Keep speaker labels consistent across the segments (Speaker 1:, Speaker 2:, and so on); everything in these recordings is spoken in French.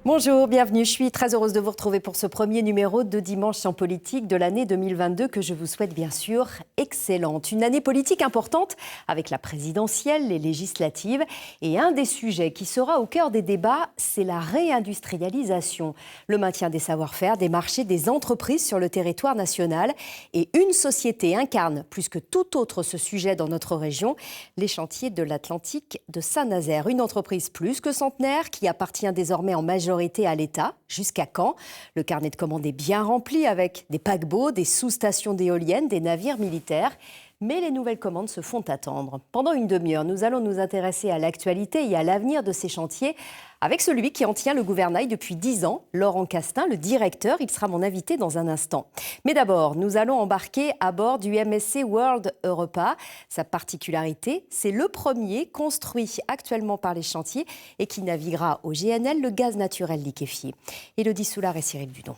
Speaker 1: Bonjour, bienvenue. Je suis très heureuse de vous retrouver pour ce premier numéro de Dimanche en politique de l'année 2022 que je vous souhaite bien sûr excellente. Une année politique importante avec la présidentielle, les législatives et un des sujets qui sera au cœur des débats, c'est la réindustrialisation. Le maintien des savoir-faire, des marchés, des entreprises sur le territoire national. Et une société incarne plus que tout autre ce sujet dans notre région, les chantiers de l'Atlantique de Saint-Nazaire. Une entreprise plus que centenaire qui appartient désormais en majorité à l'État. Jusqu'à quand? Le carnet de commandes est bien rempli avec des paquebots, des sous-stations d'éoliennes, des navires militaires. Mais les nouvelles commandes se font attendre. Pendant une demi-heure, nous allons nous intéresser à l'actualité et à l'avenir de ces chantiers avec celui qui en tient le gouvernail depuis 10 ans, Laurent Castin, le directeur. Il sera mon invité dans un instant. Mais d'abord, nous allons embarquer à bord du MSC World Europa. Sa particularité, c'est le premier construit actuellement par les chantiers et qui naviguera au GNL, le gaz naturel liquéfié. Élodie Soulard et Cyril Dudon.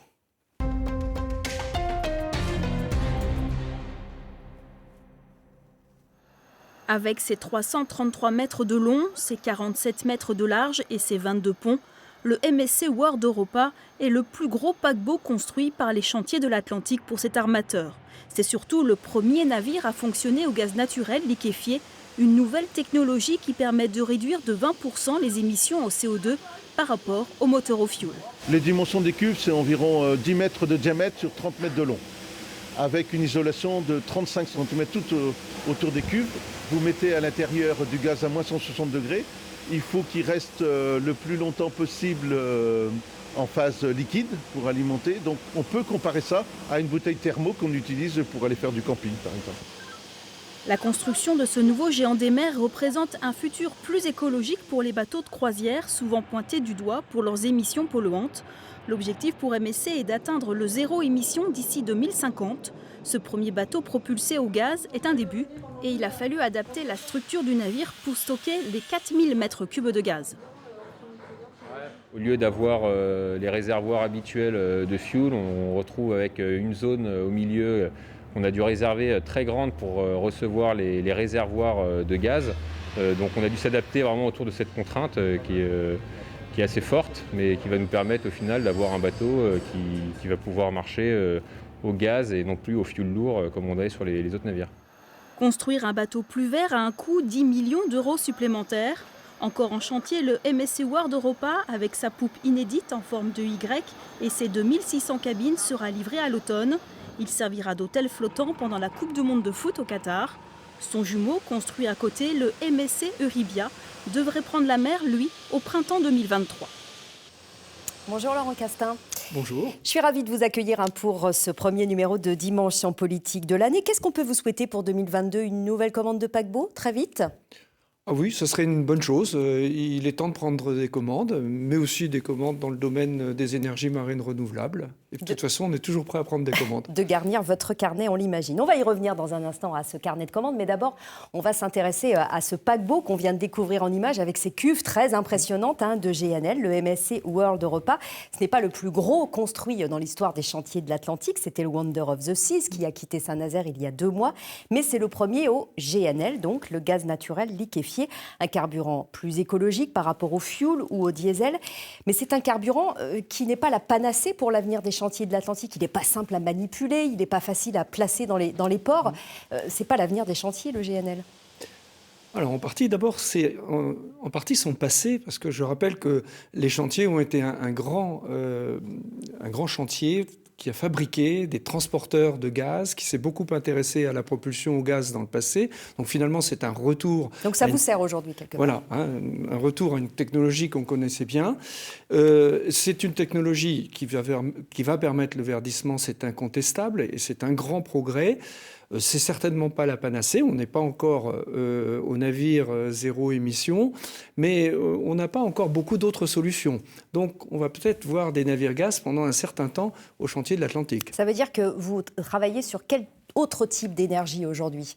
Speaker 2: Avec ses 333 mètres de long, ses 47 mètres de large et ses 22 ponts, le MSC World Europa est le plus gros paquebot construit par les chantiers de l'Atlantique pour cet armateur. C'est surtout le premier navire à fonctionner au gaz naturel liquéfié, une nouvelle technologie qui permet de réduire de 20% les émissions au CO2 par rapport au moteur au fioul.
Speaker 3: Les dimensions des cuves, c'est environ 10 mètres de diamètre sur 30 mètres de long, avec une isolation de 35 cm tout autour des cuves. Vous mettez à l'intérieur du gaz à moins 160 degrés. Il faut qu'il reste le plus longtemps possible en phase liquide pour alimenter. Donc on peut comparer ça à une bouteille thermo qu'on utilise pour aller faire du camping, par exemple.
Speaker 2: La construction de ce nouveau géant des mers représente un futur plus écologique pour les bateaux de croisière, souvent pointés du doigt pour leurs émissions polluantes. L'objectif pour MSC est d'atteindre le zéro émission d'ici 2050. Ce premier bateau propulsé au gaz est un début et il a fallu adapter la structure du navire pour stocker les 4000 mètres cubes de gaz.
Speaker 4: Au lieu d'avoir les réservoirs habituels de fuel, on retrouve avec une zone au milieu qu'on a dû réserver très grande pour recevoir les réservoirs de gaz. Donc on a dû s'adapter vraiment autour de cette contrainte qui est assez forte, mais qui va nous permettre au final d'avoir un bateau qui va pouvoir marcher au gaz et non plus au fioul lourd comme on avait sur les autres navires.
Speaker 2: Construire un bateau plus vert a un coût 10 millions d'euros supplémentaires. Encore en chantier, le MSC World Europa, avec sa poupe inédite en forme de Y et ses 2600 cabines, sera livré à l'automne. Il servira d'hôtel flottant pendant la Coupe du Monde de foot au Qatar. Son jumeau, construit à côté, le MSC Euribia, devrait prendre la mer, lui, au printemps 2023.
Speaker 1: Bonjour Laurent Castin.
Speaker 5: Bonjour.
Speaker 1: Je suis ravie de vous accueillir pour ce premier numéro de Dimanche en politique de l'année. Qu'est-ce qu'on peut vous souhaiter pour 2022? Une nouvelle commande de paquebot, très vite?
Speaker 5: Ah oui, ce serait une bonne chose. Il est temps de prendre des commandes, mais aussi des commandes dans le domaine des énergies marines renouvelables. Et de toute façon, on est toujours prêt à prendre des commandes.
Speaker 1: De garnir votre carnet, on l'imagine. On va y revenir dans un instant à ce carnet de commandes, mais d'abord, on va s'intéresser à ce paquebot qu'on vient de découvrir en images avec ses cuves très impressionnantes de GNL, le MSC World Europa. Ce n'est pas le plus gros construit dans l'histoire des chantiers de l'Atlantique, c'était le Wonder of the Seas qui a quitté Saint-Nazaire il y a 2 mois, mais c'est le premier au GNL, donc le gaz naturel liquéfié, un carburant plus écologique par rapport au fioul ou au diesel, mais c'est un carburant qui n'est pas la panacée pour l'avenir des chantiers de l'Atlantique. Il n'est pas simple à manipuler, il n'est pas facile à placer dans les ports. C'est pas l'avenir des chantiers, le GNL.
Speaker 5: Alors en partie, d'abord, c'est en partie son passé, parce que je rappelle que les chantiers ont été un grand chantier qui a fabriqué des transporteurs de gaz, qui s'est beaucoup intéressé à la propulsion au gaz dans le passé. Donc finalement, c'est un retour...
Speaker 1: Donc ça vous sert aujourd'hui quelque part.
Speaker 5: Voilà, un retour à une technologie qu'on connaissait bien. C'est une technologie qui va permettre le verdissement, c'est incontestable, et c'est un grand progrès. C'est certainement pas la panacée, on n'est pas encore au navire zéro émission, mais on n'a pas encore beaucoup d'autres solutions. Donc on va peut-être voir des navires gaz pendant un certain temps au chantier de l'Atlantique.
Speaker 1: Ça veut dire que vous travaillez sur quel autre type d'énergie aujourd'hui ?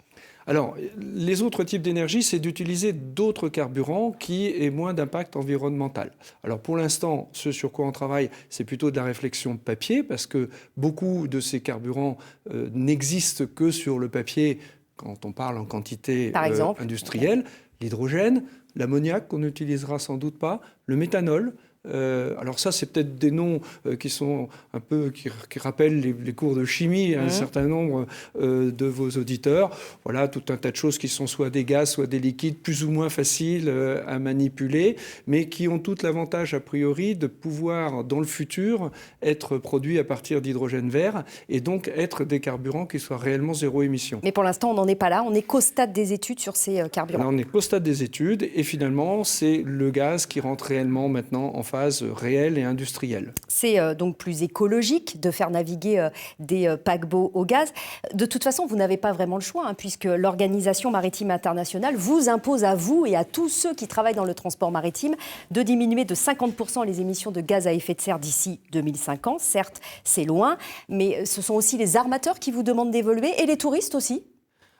Speaker 5: Alors, les autres types d'énergie, c'est d'utiliser d'autres carburants qui aient moins d'impact environnemental. Alors, pour l'instant, ce sur quoi on travaille, c'est plutôt de la réflexion de papier, parce que beaucoup de ces carburants n'existent que sur le papier quand on parle en quantité industrielle. L'hydrogène, l'ammoniac qu'on n'utilisera sans doute pas, le méthanol, Alors ça, c'est peut-être des noms qui sont un peu qui rappellent les cours de chimie à un certain nombre de vos auditeurs. Voilà, tout un tas de choses qui sont soit des gaz, soit des liquides, plus ou moins faciles à manipuler, mais qui ont tout l'avantage a priori de pouvoir, dans le futur, être produits à partir d'hydrogène vert et donc être des carburants qui soient réellement zéro émission.
Speaker 1: Mais pour l'instant, on n'en est pas là. On n'est qu'au stade des études sur ces carburants.
Speaker 5: Alors, on n'est qu'au stade des études et finalement, c'est le gaz qui rentre réellement maintenant en phase réelle et industrielle.
Speaker 1: C'est donc plus écologique de faire naviguer des paquebots au gaz. De toute façon, vous n'avez pas vraiment le choix, puisque l'Organisation maritime internationale vous impose à vous et à tous ceux qui travaillent dans le transport maritime de diminuer de 50% les émissions de gaz à effet de serre d'ici 2050. Certes, c'est loin, mais ce sont aussi les armateurs qui vous demandent d'évoluer et les touristes aussi.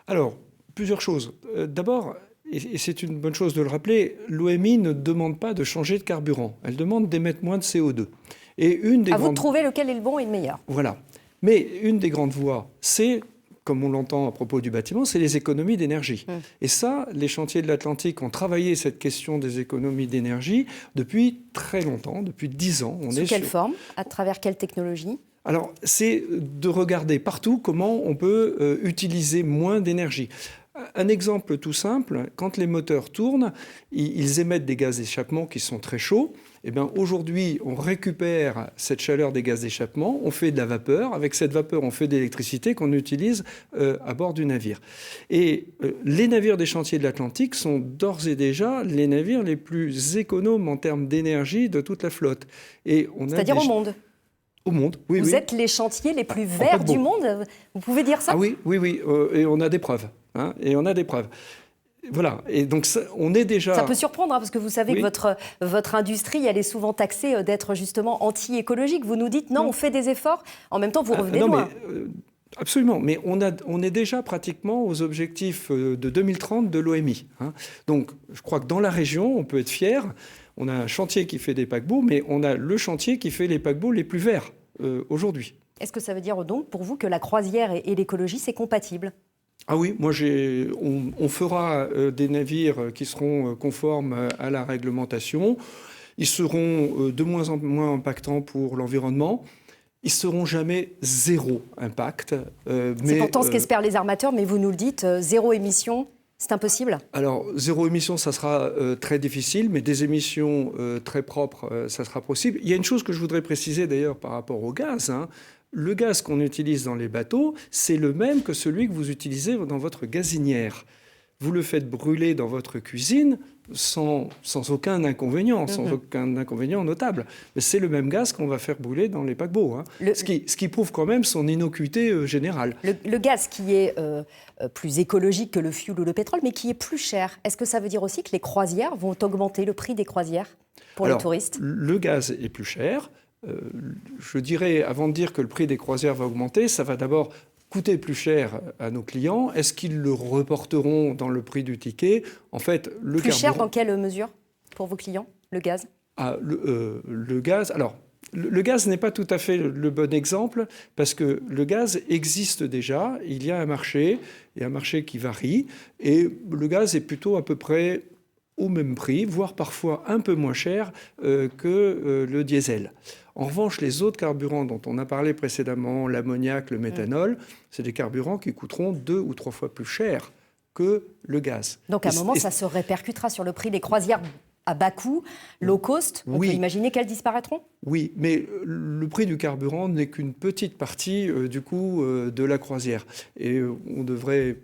Speaker 5: Alors, plusieurs choses. D'abord, et c'est une bonne chose de le rappeler, l'OMI ne demande pas de changer de carburant. Elle demande d'émettre moins de CO2. Et
Speaker 1: vous de trouver lequel est le bon et le meilleur.
Speaker 5: Voilà. Mais une des grandes voies, c'est, comme on l'entend à propos du bâtiment, c'est les économies d'énergie. Et ça, les chantiers de l'Atlantique ont travaillé cette question des économies d'énergie depuis très longtemps, depuis 10 ans.
Speaker 1: Sous quelle forme ? À travers quelle technologie ?
Speaker 5: Alors, c'est de regarder partout comment on peut utiliser moins d'énergie. Un exemple tout simple, quand les moteurs tournent, ils émettent des gaz d'échappement qui sont très chauds. Eh bien, aujourd'hui, on récupère cette chaleur des gaz d'échappement, on fait de la vapeur. Avec cette vapeur, on fait de l'électricité qu'on utilise à bord du navire. Et les navires des chantiers de l'Atlantique sont d'ores et déjà les navires les plus économes en termes d'énergie de toute la flotte.
Speaker 1: C'est-à-dire au monde ?
Speaker 5: Au monde, oui.
Speaker 1: Vous êtes les chantiers les plus verts du monde ? Vous pouvez dire ça ?
Speaker 5: Ah oui. Et on a des preuves. Voilà, et donc on est déjà...
Speaker 1: Ça peut surprendre, parce que vous savez que votre industrie, elle est souvent taxée d'être justement anti-écologique. Vous nous dites, non, on fait des efforts, en même temps vous revenez loin.
Speaker 5: Absolument, mais on est déjà pratiquement aux objectifs de 2030 de l'OMI. Donc je crois que dans la région, on peut être fier. On a un chantier qui fait des paquebots, mais on a le chantier qui fait les paquebots les plus verts aujourd'hui.
Speaker 1: Est-ce que ça veut dire donc pour vous que la croisière et l'écologie, c'est compatible ?
Speaker 5: Ah oui, on fera des navires qui seront conformes à la réglementation. Ils seront de moins en moins impactants pour l'environnement. Ils ne seront jamais zéro impact.
Speaker 1: C'est pourtant ce qu'espèrent les armateurs, mais vous nous le dites, zéro émission, c'est impossible ? Alors,
Speaker 5: zéro émission, ça sera très difficile, mais des émissions très propres, ça sera possible. Il y a une chose que je voudrais préciser d'ailleurs par rapport au gaz. Le gaz qu'on utilise dans les bateaux, c'est le même que celui que vous utilisez dans votre gazinière. Vous le faites brûler dans votre cuisine sans aucun inconvénient, sans aucun inconvénient notable. Mais c'est le même gaz qu'on va faire brûler dans les paquebots. Ce qui prouve quand même son innocuité générale.
Speaker 1: Le gaz qui est plus écologique que le fioul ou le pétrole, mais qui est plus cher. Est-ce que ça veut dire aussi que les croisières vont augmenter le prix des croisières pour les touristes ?
Speaker 5: Le gaz est plus cher. Je dirais, avant de dire que le prix des croisières va augmenter, ça va d'abord coûter plus cher à nos clients. Est-ce qu'ils le reporteront dans le prix du ticket ? En fait, le
Speaker 1: plus cher dans quelle mesure pour vos clients, le gaz ?
Speaker 5: Le gaz, alors, le gaz n'est pas tout à fait le bon exemple parce que le gaz existe déjà. Il y a un marché qui varie et le gaz est plutôt à peu près au même prix, voire parfois un peu moins cher que le diesel. En revanche, les autres carburants dont on a parlé précédemment, l'ammoniac, le méthanol, c'est des carburants qui coûteront 2 ou 3 fois plus cher que le gaz.
Speaker 1: Donc à un moment, ça se répercutera sur le prix des croisières à bas coût, low cost. On peut imaginer qu'elles disparaîtront ?
Speaker 5: Oui, mais le prix du carburant n'est qu'une petite partie du coût de la croisière. Et on devrait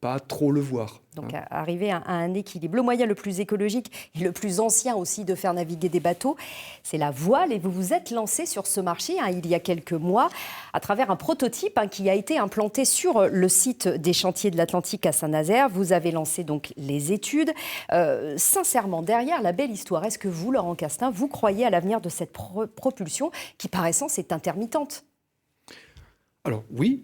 Speaker 5: pas trop le voir.
Speaker 1: Donc arriver à un équilibre. Le moyen le plus écologique et le plus ancien aussi de faire naviguer des bateaux, c'est la voile. Et vous vous êtes lancé sur ce marché il y a quelques mois à travers un prototype qui a été implanté sur le site des chantiers de l'Atlantique à Saint-Nazaire. Vous avez lancé donc les études. Sincèrement, derrière la belle histoire, est-ce que vous, Laurent Castin, vous croyez à l'avenir de cette propulsion qui, par essence, est intermittente ?
Speaker 5: Alors oui,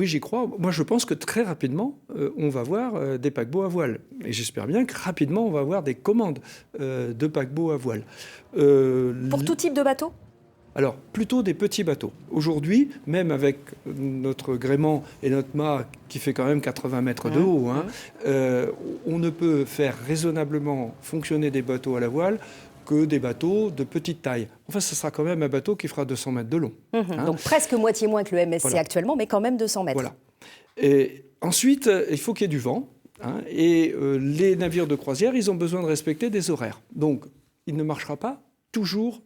Speaker 5: j'y crois. Moi, je pense que très rapidement, on va voir des paquebots à voile. Et j'espère bien que rapidement, on va avoir des commandes de paquebots à voile.
Speaker 1: Pour tout type de bateau ?
Speaker 5: Alors, plutôt des petits bateaux. Aujourd'hui, même avec notre gréement et notre mât qui fait quand même 80 mètres de haut, on ne peut faire raisonnablement fonctionner des bateaux à la voile que des bateaux de petite taille. Enfin, ce sera quand même un bateau qui fera 200 mètres de long.
Speaker 1: Donc presque moitié moins que le MSC actuellement, mais quand même 200 mètres.
Speaker 5: Voilà. Et ensuite, il faut qu'il y ait du vent. Et les navires de croisière, ils ont besoin de respecter des horaires. Donc, il ne marchera pas toujours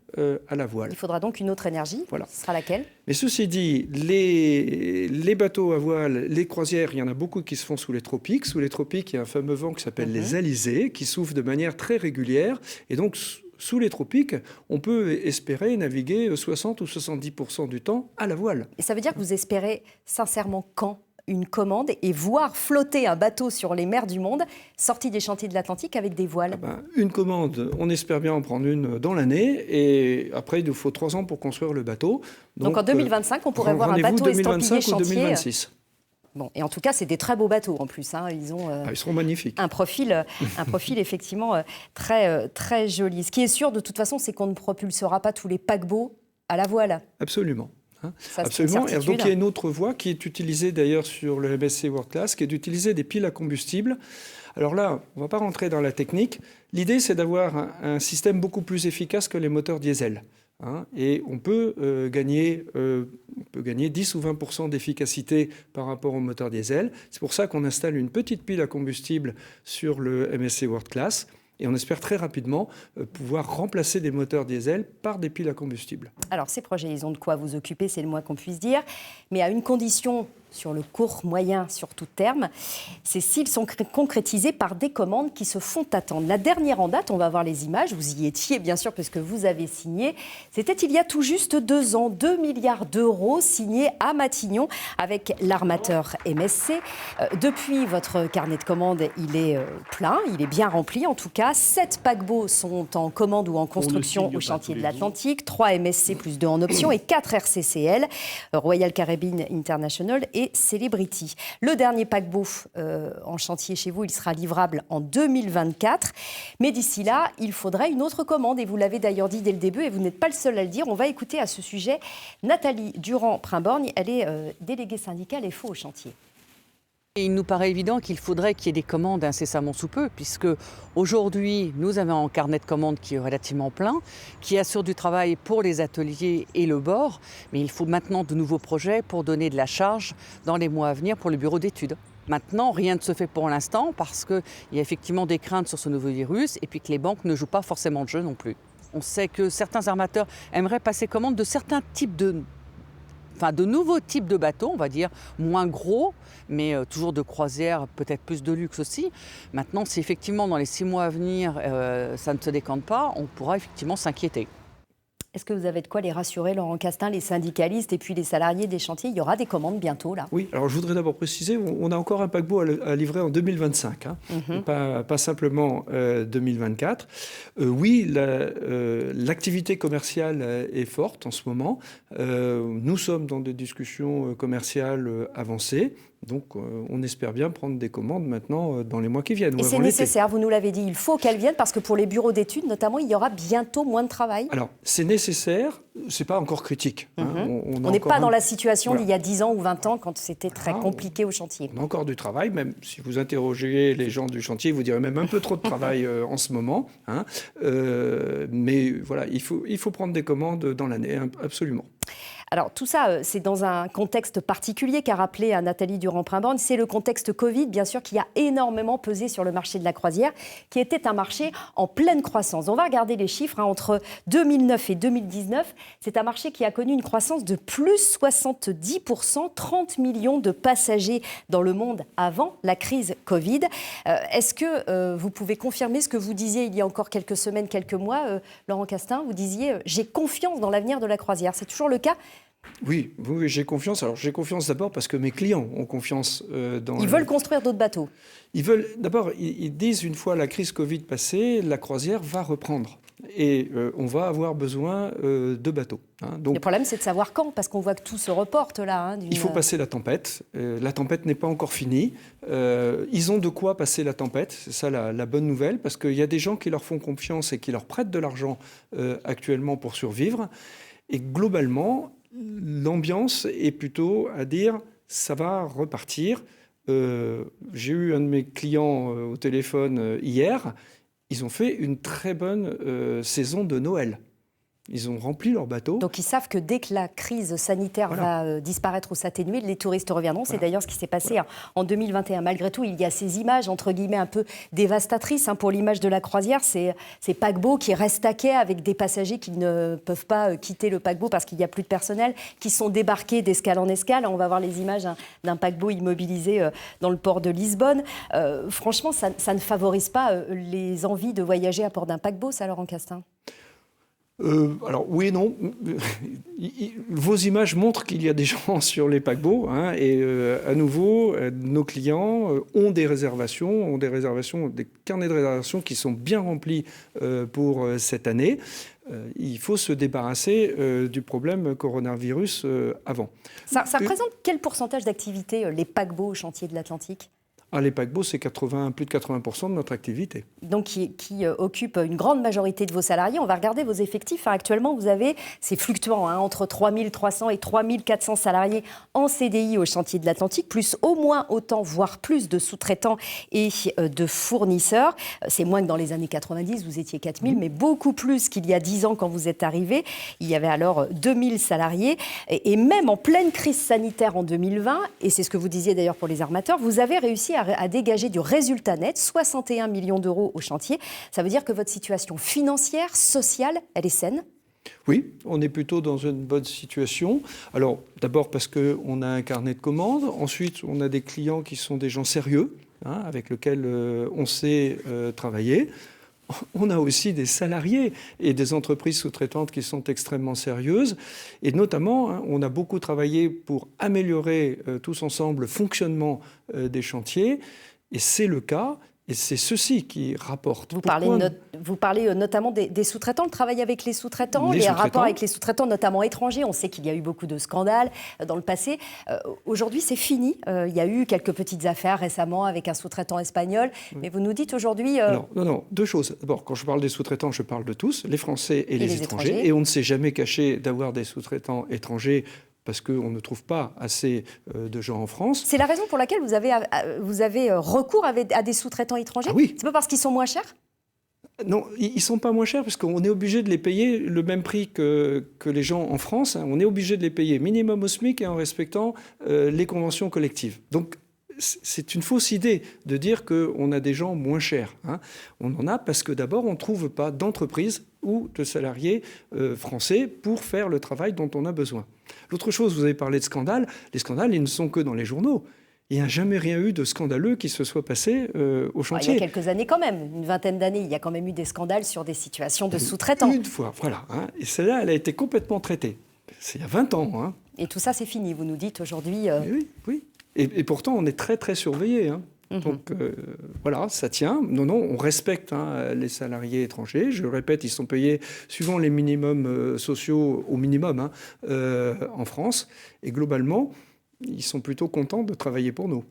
Speaker 5: à la voile.
Speaker 1: Il faudra donc une autre énergie.
Speaker 5: Voilà.
Speaker 1: Ce sera laquelle?
Speaker 5: Mais ceci dit, les bateaux à voile, les croisières, il y en a beaucoup qui se font sous les tropiques. Sous les tropiques, il y a un fameux vent qui s'appelle les alizés, qui souffle de manière très régulière. Et donc, sous les tropiques, on peut espérer naviguer 60 ou 70% du temps à la voile.
Speaker 1: Et ça veut dire que vous espérez sincèrement quand une commande et voir flotter un bateau sur les mers du monde, sorti des chantiers de l'Atlantique avec des voiles?
Speaker 5: Une commande, on espère bien en prendre une dans l'année. Et après, il nous faut 3 ans pour construire le bateau.
Speaker 1: Donc en 2025, on pourrait voir un bateau estampillé chantier.
Speaker 5: Ou 2026.
Speaker 1: Bon, et en tout cas, c'est des très beaux bateaux en plus. Ils ont
Speaker 5: ils seront magnifiques.
Speaker 1: un profil effectivement très, très joli. Ce qui est sûr, de toute façon, c'est qu'on ne propulsera pas tous les paquebots à la voile.
Speaker 5: Absolument.
Speaker 1: Ça,
Speaker 5: absolument. Et donc il y a une autre voie qui est utilisée d'ailleurs sur le MSC World Class, qui est d'utiliser des piles à combustible. Alors là, on ne va pas rentrer dans la technique. L'idée, c'est d'avoir un système beaucoup plus efficace que les moteurs diesel. Et on peut gagner 10 ou 20% d'efficacité par rapport au moteur diesel. C'est pour ça qu'on installe une petite pile à combustible sur le MSC World Class. Et on espère très rapidement pouvoir remplacer des moteurs diesel par des piles à combustible.
Speaker 1: Alors ces projets, ils ont de quoi vous occuper, c'est le moins qu'on puisse dire. Mais à une condition, sur le court, moyen, sur tout terme, c'est s'ils sont concrétisés par des commandes qui se font attendre. La dernière en date, on va voir les images, vous y étiez bien sûr puisque vous avez signé, c'était il y a tout juste 2 ans, 2 milliards d'euros signés à Matignon avec l'armateur MSC. Depuis, votre carnet de commandes, il est plein, il est bien rempli en tout cas. 7 paquebots sont en commande ou en construction au chantier de l'Atlantique, 3 MSC plus 2 en option et 4 RCCL, Royal Caribbean International et Celebrity. Le dernier paquebot en chantier chez vous, il sera livrable en 2024. Mais d'ici là, il faudrait une autre commande. Et vous l'avez d'ailleurs dit dès le début, et vous n'êtes pas le seul à le dire. On va écouter à ce sujet Nathalie Durand-Primborgne. Elle est déléguée syndicale FO au chantier.
Speaker 6: Il nous paraît évident qu'il faudrait qu'il y ait des commandes incessamment sous peu, puisque aujourd'hui, nous avons un carnet de commandes qui est relativement plein, qui assure du travail pour les ateliers et le bord, mais il faut maintenant de nouveaux projets pour donner de la charge dans les mois à venir pour le bureau d'études. Maintenant, rien ne se fait pour l'instant parce qu'il y a effectivement des craintes sur ce nouveau virus et puis que les banques ne jouent pas forcément le jeu non plus. On sait que certains armateurs aimeraient passer commande de certains types de nouveaux types de bateaux, on va dire, moins gros, mais toujours de croisière, peut-être plus de luxe aussi. Maintenant, si effectivement dans les 6 mois à venir, ça ne se décante pas, on pourra effectivement s'inquiéter.
Speaker 1: Est-ce que vous avez de quoi les rassurer, Laurent Castin, les syndicalistes et puis les salariés des chantiers? Il y aura des commandes bientôt, là.
Speaker 5: Oui, alors je voudrais d'abord préciser, on a encore un paquebot à livrer en 2025, pas simplement 2024. Oui, l'activité commerciale est forte en ce moment. Nous sommes dans des discussions commerciales avancées. Donc, on espère bien prendre des commandes maintenant dans les mois qui viennent.
Speaker 1: Et c'est nécessaire, vous nous l'avez dit, il faut qu'elles viennent parce que pour les bureaux d'études, notamment, il y aura bientôt moins de travail.
Speaker 5: Alors, c'est nécessaire, c'est pas encore critique.
Speaker 1: On n'est pas dans la situation d'il y a 10 ans ou 20 ans quand c'était très compliqué au chantier.
Speaker 5: On a encore du travail, même si vous interrogez les gens du chantier, vous direz même un peu trop de travail en ce moment. Mais voilà, il faut prendre des commandes dans l'année, absolument.
Speaker 1: Alors tout ça, c'est dans un contexte particulier qu'a rappelé Nathalie Durand-Primborgne. C'est le contexte Covid, bien sûr, qui a énormément pesé sur le marché de la croisière, qui était un marché en pleine croissance. On va regarder les chiffres. Entre 2009 et 2019, c'est un marché qui a connu une croissance de plus 70%, 30 millions de passagers dans le monde avant la crise Covid. Est-ce que vous pouvez confirmer ce que vous disiez il y a encore quelques semaines, quelques mois, Laurent Castin? Vous disiez « j'ai confiance dans l'avenir de la croisière ». C'est toujours le cas?
Speaker 5: Oui, j'ai confiance. Alors j'ai confiance d'abord parce que mes clients ont confiance dans...
Speaker 1: Ils veulent construire d'autres bateaux.
Speaker 5: Ils disent une fois la crise Covid passée, la croisière va reprendre. Et on va avoir besoin de bateaux.
Speaker 1: Donc, le problème, c'est de savoir quand, parce qu'on voit que tout se reporte là.
Speaker 5: Il faut passer la tempête. La tempête n'est pas encore finie. Ils ont de quoi passer la tempête. C'est ça la bonne nouvelle, parce qu'il y a des gens qui leur font confiance et qui leur prêtent de l'argent actuellement pour survivre. Et globalement, l'ambiance est plutôt à dire ça va repartir. J'ai eu un de mes clients au téléphone hier. ils ont fait une très bonne saison de Noël. Ils ont rempli leur bateau.
Speaker 1: Donc ils savent que dès que la crise sanitaire va disparaître ou s'atténuer, les touristes reviendront. C'est d'ailleurs ce qui s'est passé en 2021. Malgré tout, il y a ces images, entre guillemets, un peu dévastatrices pour l'image de la croisière. Ces paquebots qui restent à quai avec des passagers qui ne peuvent pas quitter le paquebot parce qu'il n'y a plus de personnel, qui sont débarqués d'escale en escale. On va voir les images d'un paquebot immobilisé dans le port de Lisbonne. Franchement, ça ne favorise pas les envies de voyager à bord d'un paquebot, ça, Laurent Castin?
Speaker 5: Alors oui et non. Vos images montrent qu'il y a des gens sur les paquebots, et à nouveau, nos clients ont des réservations, des carnets de réservation qui sont bien remplis pour cette année. Il faut se débarrasser du problème coronavirus avant.
Speaker 1: Ça représente quel pourcentage d'activité, les paquebots au chantier de l'Atlantique ?
Speaker 5: Les paquebots, c'est plus de 80% de notre activité.
Speaker 1: Donc, qui occupe une grande majorité de vos salariés. On va regarder vos effectifs. Actuellement, vous avez, c'est fluctuant, entre 3 300 et 3 400 salariés en CDI au chantier de l'Atlantique, plus au moins autant, voire plus de sous-traitants et de fournisseurs. C'est moins que dans les années 90, vous étiez 4 000, mais beaucoup plus qu'il y a 10 ans quand vous êtes arrivé. Il y avait alors 2 000 salariés. Et même en pleine crise sanitaire en 2020, et c'est ce que vous disiez d'ailleurs pour les armateurs, vous avez réussi à dégager du résultat net, 61 millions d'euros au chantier. Ça veut dire que votre situation financière, sociale, elle est saine ?
Speaker 5: Oui, on est plutôt dans une bonne situation. Alors, d'abord parce qu'on a un carnet de commandes. Ensuite, on a des clients qui sont des gens sérieux, avec lesquels on sait travailler. On a aussi des salariés et des entreprises sous-traitantes qui sont extrêmement sérieuses. Et notamment, on a beaucoup travaillé pour améliorer tous ensemble le fonctionnement des chantiers. Et c'est le cas. Et c'est ceci qui rapporte.
Speaker 1: Vous parlez notamment des sous-traitants, le travail avec les sous-traitants, les rapports avec les sous-traitants, notamment étrangers. On sait qu'il y a eu beaucoup de scandales dans le passé. Aujourd'hui, c'est fini. Il y a eu quelques petites affaires récemment avec un sous-traitant espagnol. Mais vous nous dites aujourd'hui...
Speaker 5: Non, deux choses. D'abord, quand je parle des sous-traitants, je parle de tous, les Français et les étrangers. Et on ne s'est jamais caché d'avoir des sous-traitants étrangers parce qu'on ne trouve pas assez de gens en France.
Speaker 1: C'est la raison pour laquelle vous avez recours à des sous-traitants étrangers ?
Speaker 5: Oui.
Speaker 1: C'est pas parce qu'ils sont moins chers ?
Speaker 5: Non, ils ne sont pas moins chers parce qu'on est obligé de les payer le même prix que les gens en France. On est obligé de les payer minimum au SMIC et en respectant les conventions collectives. Donc, c'est une fausse idée de dire qu'on a des gens moins chers. On en a parce que d'abord, on ne trouve pas d'entreprise ou de salariés français pour faire le travail dont on a besoin. L'autre chose, vous avez parlé de scandales. Les scandales, ils ne sont que dans les journaux. Il n'y a jamais rien eu de scandaleux qui se soit passé au chantier.
Speaker 1: Il y a quelques années quand même, une vingtaine d'années, il y a quand même eu des scandales sur des situations de sous-traitants.
Speaker 5: Une fois, voilà. Et celle-là, elle a été complètement traitée. C'est il y a 20 ans. Et
Speaker 1: tout ça, c'est fini, vous nous dites aujourd'hui...
Speaker 5: Oui. Et pourtant, on est très, très surveillés. Donc, voilà, ça tient. Non, on respecte les salariés étrangers. Je le répète, ils sont payés suivant les minimums sociaux au minimum en France. Et globalement, ils sont plutôt contents de travailler pour nous.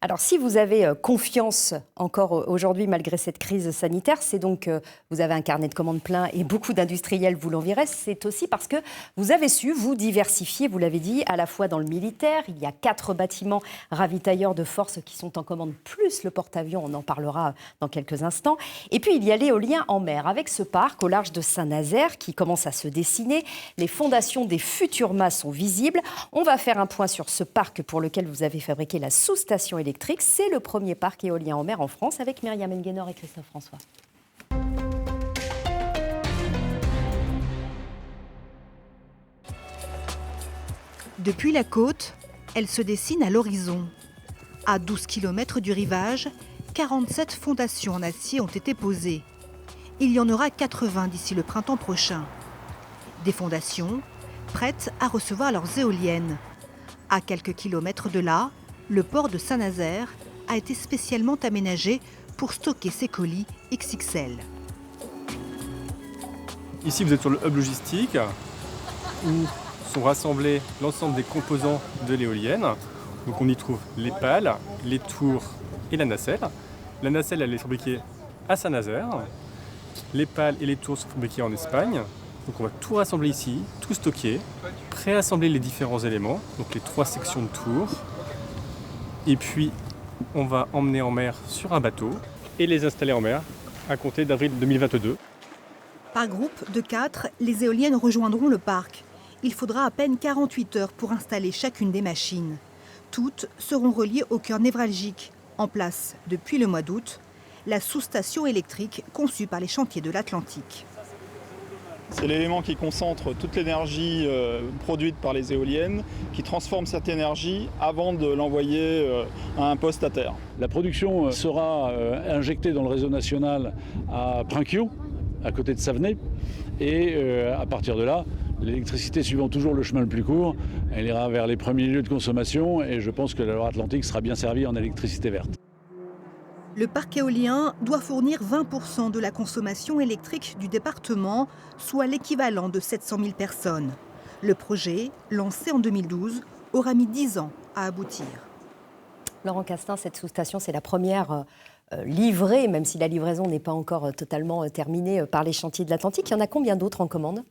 Speaker 1: Alors, si vous avez confiance encore aujourd'hui, malgré cette crise sanitaire, c'est donc que vous avez un carnet de commandes plein et beaucoup d'industriels vous l'enverraient. C'est aussi parce que vous avez su vous diversifier, vous l'avez dit, à la fois dans le militaire. Il y a 4 bâtiments ravitailleurs de force qui sont en commande, plus le porte-avions, on en parlera dans quelques instants. Et puis, il y a l'éolien en mer, avec ce parc au large de Saint-Nazaire qui commence à se dessiner. Les fondations des futurs mâts sont visibles. On va faire un point sur ce parc pour lequel vous avez fabriqué la sous-station électrique. C'est le premier parc éolien en mer en France avec Myriam Enguenor et Christophe François.
Speaker 7: Depuis la côte, elle se dessine à l'horizon. À 12 km du rivage, 47 fondations en acier ont été posées. Il y en aura 80 d'ici le printemps prochain. Des fondations prêtes à recevoir leurs éoliennes. À quelques kilomètres de là, le port de Saint-Nazaire a été spécialement aménagé pour stocker ses colis XXL.
Speaker 8: Ici, vous êtes sur le hub logistique où sont rassemblés l'ensemble des composants de l'éolienne. Donc on y trouve les pales, les tours et la nacelle. La nacelle, elle est fabriquée à Saint-Nazaire. Les pales et les tours sont fabriqués en Espagne. Donc on va tout rassembler ici, tout stocker, préassembler les différents éléments, donc les 3 sections de tours. Et puis, on va emmener en mer sur un bateau et les installer en mer à compter d'avril 2022.
Speaker 7: Par groupe de 4, les éoliennes rejoindront le parc. Il faudra à peine 48 heures pour installer chacune des machines. Toutes seront reliées au cœur névralgique, en place depuis le mois d'août, la sous-station électrique conçue par les chantiers de l'Atlantique.
Speaker 9: C'est l'élément qui concentre toute l'énergie produite par les éoliennes, qui transforme cette énergie avant de l'envoyer à un poste à terre.
Speaker 10: La production sera injectée dans le réseau national à Prinquio, à côté de Savenay, et à partir de là, l'électricité suivant toujours le chemin le plus court, elle ira vers les premiers lieux de consommation, et je pense que la Loire-Atlantique sera bien servie en électricité verte.
Speaker 7: Le parc éolien doit fournir 20% de la consommation électrique du département, soit l'équivalent de 700 000 personnes. Le projet, lancé en 2012, aura mis 10 ans à aboutir.
Speaker 1: Laurent Castin, cette sous-station, c'est la première livrée, même si la livraison n'est pas encore totalement terminée par les chantiers de l'Atlantique. Il y en a combien d'autres en commande ?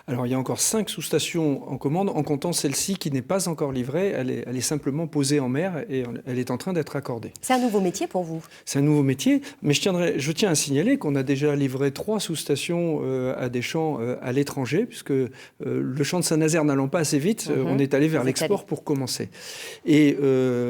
Speaker 5: Alors, il y a encore 5 sous-stations en commande, en comptant celle-ci qui n'est pas encore livrée. Elle est simplement posée en mer et elle est en train d'être accordée.
Speaker 1: C'est un nouveau métier pour vous ?
Speaker 5: C'est un nouveau métier, mais je tiens à signaler qu'on a déjà livré 3 sous-stations à des champs à l'étranger, puisque le champ de Saint-Nazaire n'allant pas assez vite, on est allé vers l'export pour commencer. Et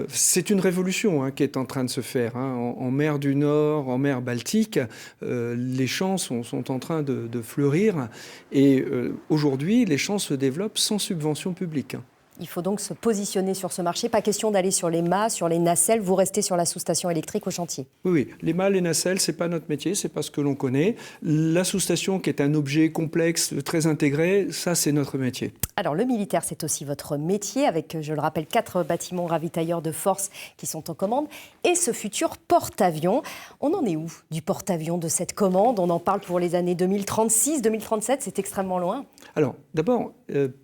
Speaker 5: c'est une révolution qui est en train de se faire. En mer du Nord, en mer Baltique, les champs sont en train de fleurir et aujourd'hui, les champs se développent sans subvention publique.
Speaker 1: Il faut donc se positionner sur ce marché. Pas question d'aller sur les mâts, sur les nacelles. Vous restez sur la sous-station électrique au chantier.
Speaker 5: Oui. Les mâts, les nacelles, c'est pas notre métier, c'est pas ce que l'on connaît. La sous-station, qui est un objet complexe, très intégré, ça, c'est notre métier.
Speaker 1: Alors, le militaire, c'est aussi votre métier, avec, je le rappelle, 4 bâtiments ravitailleurs de force qui sont en commande, et ce futur porte-avions. On en est où du porte-avions, de cette commande ? On en parle pour les années 2036, 2037, c'est extrêmement loin.
Speaker 5: Alors, d'abord,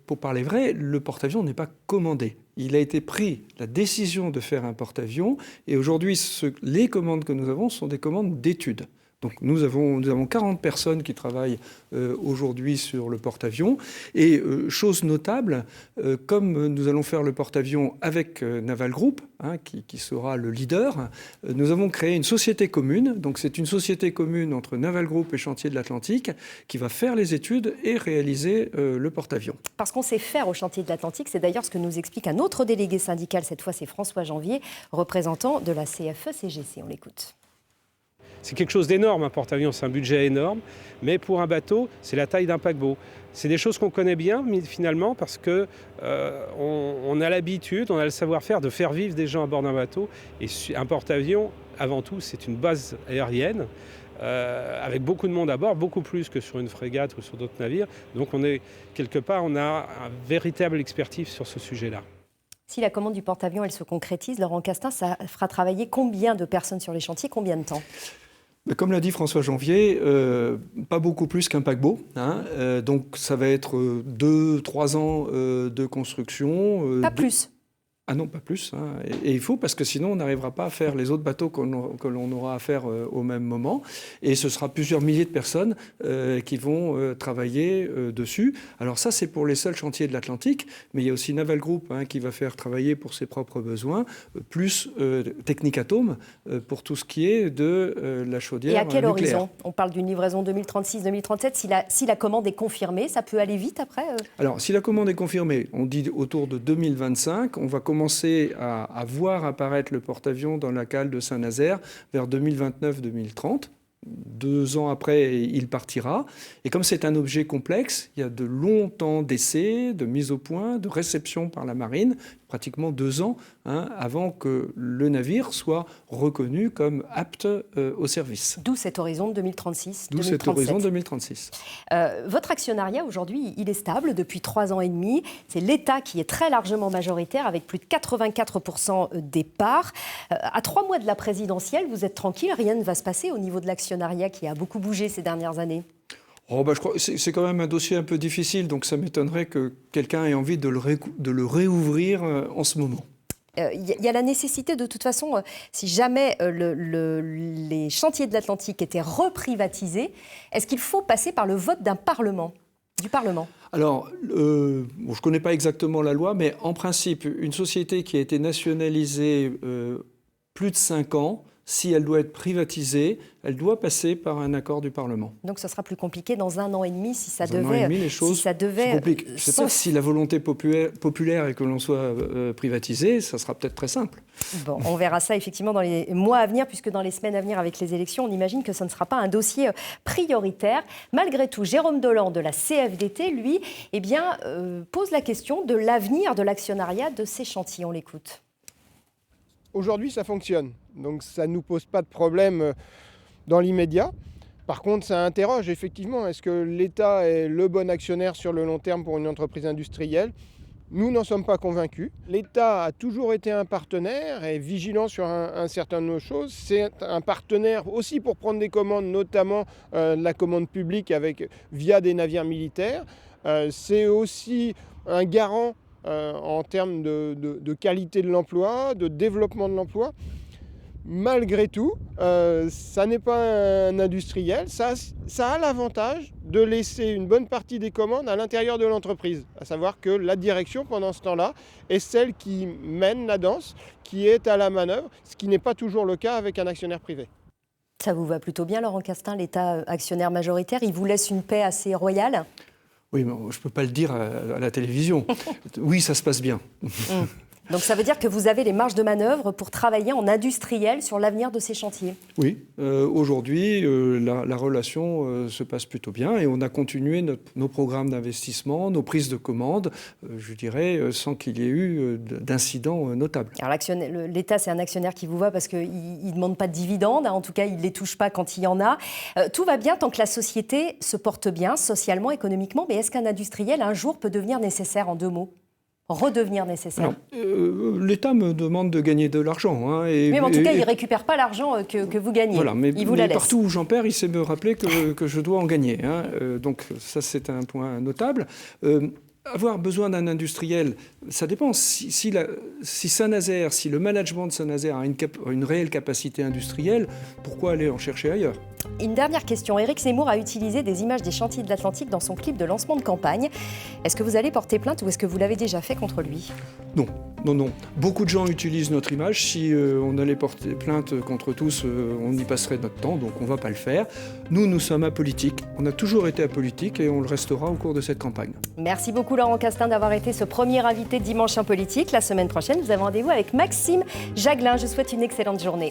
Speaker 5: pour parler vrai, le porte-avions n'est pas commandé. Il a été pris la décision de faire un porte-avions, et aujourd'hui, les commandes que nous avons sont des commandes d'études. Donc nous avons 40 personnes qui travaillent aujourd'hui sur le porte-avions. Et chose notable, comme nous allons faire le porte-avions avec Naval Group, qui sera le leader, nous avons créé une société commune. Donc c'est une société commune entre Naval Group et Chantiers de l'Atlantique qui va faire les études et réaliser le porte-avions.
Speaker 1: Parce qu'on sait faire au Chantier de l'Atlantique, c'est d'ailleurs ce que nous explique un autre délégué syndical, cette fois c'est François Janvier, représentant de la CFE-CGC. On l'écoute.
Speaker 11: C'est quelque chose d'énorme, un porte-avions, c'est un budget énorme, mais pour un bateau, c'est la taille d'un paquebot. C'est des choses qu'on connaît bien, finalement, parce qu'on a l'habitude, on a le savoir-faire de faire vivre des gens à bord d'un bateau. Et un porte-avions, avant tout, c'est une base aérienne, avec beaucoup de monde à bord, beaucoup plus que sur une frégate ou sur d'autres navires. Donc on a un véritable expertise sur ce sujet-là.
Speaker 1: Si la commande du porte-avions, elle se concrétise, Laurent Castin, ça fera travailler combien de personnes sur les chantiers, combien de temps ?
Speaker 5: Comme l'a dit François Janvier, pas beaucoup plus qu'un paquebot. Donc ça va être 2-3 ans de construction.
Speaker 1: Pas plus ?
Speaker 5: Ah non, pas plus. Et il faut, parce que sinon, on n'arrivera pas à faire les autres bateaux que l'on aura à faire au même moment. Et ce sera plusieurs milliers de personnes qui vont travailler dessus. Alors ça, c'est pour les seuls chantiers de l'Atlantique. Mais il y a aussi Naval Group qui va faire travailler pour ses propres besoins, plus Technicatome pour tout ce qui est de la chaudière nucléaire.
Speaker 1: Et à quel horizon ? On parle d'une livraison 2036-2037. Si la commande est confirmée, ça peut aller vite après
Speaker 5: Alors, si la commande est confirmée, on dit autour de 2025, on va commencer à voir apparaître le porte-avions dans la cale de Saint-Nazaire vers 2029-2030. 2 ans après, il partira. Et comme c'est un objet complexe, il y a de longs temps d'essai, de mise au point, de réception par la marine, pratiquement 2 ans avant que le navire soit reconnu comme apte au service.
Speaker 1: D'où cet horizon de 2036.
Speaker 5: D'où cet horizon 2036.
Speaker 1: Votre actionnariat, aujourd'hui, il est stable depuis 3 ans et demi. C'est l'État qui est très largement majoritaire, avec plus de 84% des parts. À 3 mois de la présidentielle, vous êtes tranquille, rien ne va se passer au niveau de l'actionnariat qui a beaucoup bougé ces dernières années ?
Speaker 5: Je crois que c'est quand même un dossier un peu difficile, donc ça m'étonnerait que quelqu'un ait envie de le réouvrir en ce moment.
Speaker 1: Il y a la nécessité, de toute façon, si jamais les chantiers de l'Atlantique étaient reprivatisés, est-ce qu'il faut passer par le vote du Parlement ?
Speaker 5: Alors, je ne connais pas exactement la loi, mais en principe, une société qui a été nationalisée plus de 5 ans si elle doit être privatisée, elle doit passer par un accord du Parlement.
Speaker 1: Donc ce sera plus compliqué dans 1 an et demi si ça
Speaker 5: Dans un an et demi, les choses se compliquent. Je ne sais pas si la volonté populaire est que l'on soit privatisé, ça sera peut-être très simple.
Speaker 1: Bon, on verra ça effectivement dans les mois à venir, puisque dans les semaines à venir avec les élections, on imagine que ce ne sera pas un dossier prioritaire. Malgré tout, Jérôme Dolan de la CFDT, lui, pose la question de l'avenir de l'actionnariat de ces chantiers. On l'écoute.
Speaker 12: Aujourd'hui, ça fonctionne, donc ça ne nous pose pas de problème dans l'immédiat. Par contre, ça interroge effectivement, est-ce que l'État est le bon actionnaire sur le long terme pour une entreprise industrielle ? Nous n'en sommes pas convaincus. L'État a toujours été un partenaire et vigilant sur un certain nombre de choses. C'est un partenaire aussi pour prendre des commandes, notamment la commande publique via des navires militaires. C'est aussi un garant en termes de qualité de l'emploi, de développement de l'emploi. Malgré tout, ça n'est pas un industriel. Ça a l'avantage de laisser une bonne partie des commandes à l'intérieur de l'entreprise. À savoir que la direction, pendant ce temps-là, est celle qui mène la danse, qui est à la manœuvre, ce qui n'est pas toujours le cas avec un actionnaire privé.
Speaker 1: Ça vous va plutôt bien, Laurent Castin, l'État actionnaire majoritaire? Il vous laisse une paix assez royale?
Speaker 5: Oui, mais je ne peux pas le dire à la télévision. Oui, ça se passe bien.
Speaker 1: Donc ça veut dire que vous avez les marges de manœuvre pour travailler en industriel sur l'avenir de ces chantiers?
Speaker 5: Oui, aujourd'hui, la relation se passe plutôt bien et on a continué nos programmes d'investissement, nos prises de commandes, je dirais, sans qu'il y ait eu d'incidents notables.
Speaker 1: Alors l'État, c'est un actionnaire qui vous va parce qu'il ne demande pas de dividendes, en tout cas, il ne les touche pas quand il y en a. Tout va bien tant que la société se porte bien, socialement, économiquement, mais est-ce qu'un industriel, un jour, peut devenir nécessaire, en 2 mots? Redevenir nécessaire?
Speaker 5: L'État me demande de gagner de l'argent.
Speaker 1: Mais en tout cas, il ne récupère pas l'argent que vous gagnez.
Speaker 5: Voilà,
Speaker 1: il vous la laisse.
Speaker 5: Partout où j'en perds, il sait me rappeler que je dois en gagner. Donc ça, c'est un point notable. Avoir besoin d'un industriel, ça dépend. Si Saint-Nazaire, si le management de Saint-Nazaire a une réelle capacité industrielle, pourquoi aller en chercher ailleurs?
Speaker 1: Une dernière question. Éric Zemmour a utilisé des images des chantiers de l'Atlantique dans son clip de lancement de campagne. Est-ce que vous allez porter plainte ou est-ce que vous l'avez déjà fait contre lui?
Speaker 5: Non. Beaucoup de gens utilisent notre image. Si on allait porter plainte contre tous, on y passerait notre temps, donc on ne va pas le faire. Nous sommes apolitiques. On a toujours été apolitiques et on le restera au cours de cette campagne.
Speaker 1: Merci beaucoup Laurent Castin d'avoir été ce premier invité de Dimanche en politique. La semaine prochaine, nous avons rendez-vous avec Maxime Jaglin. Je vous souhaite une excellente journée.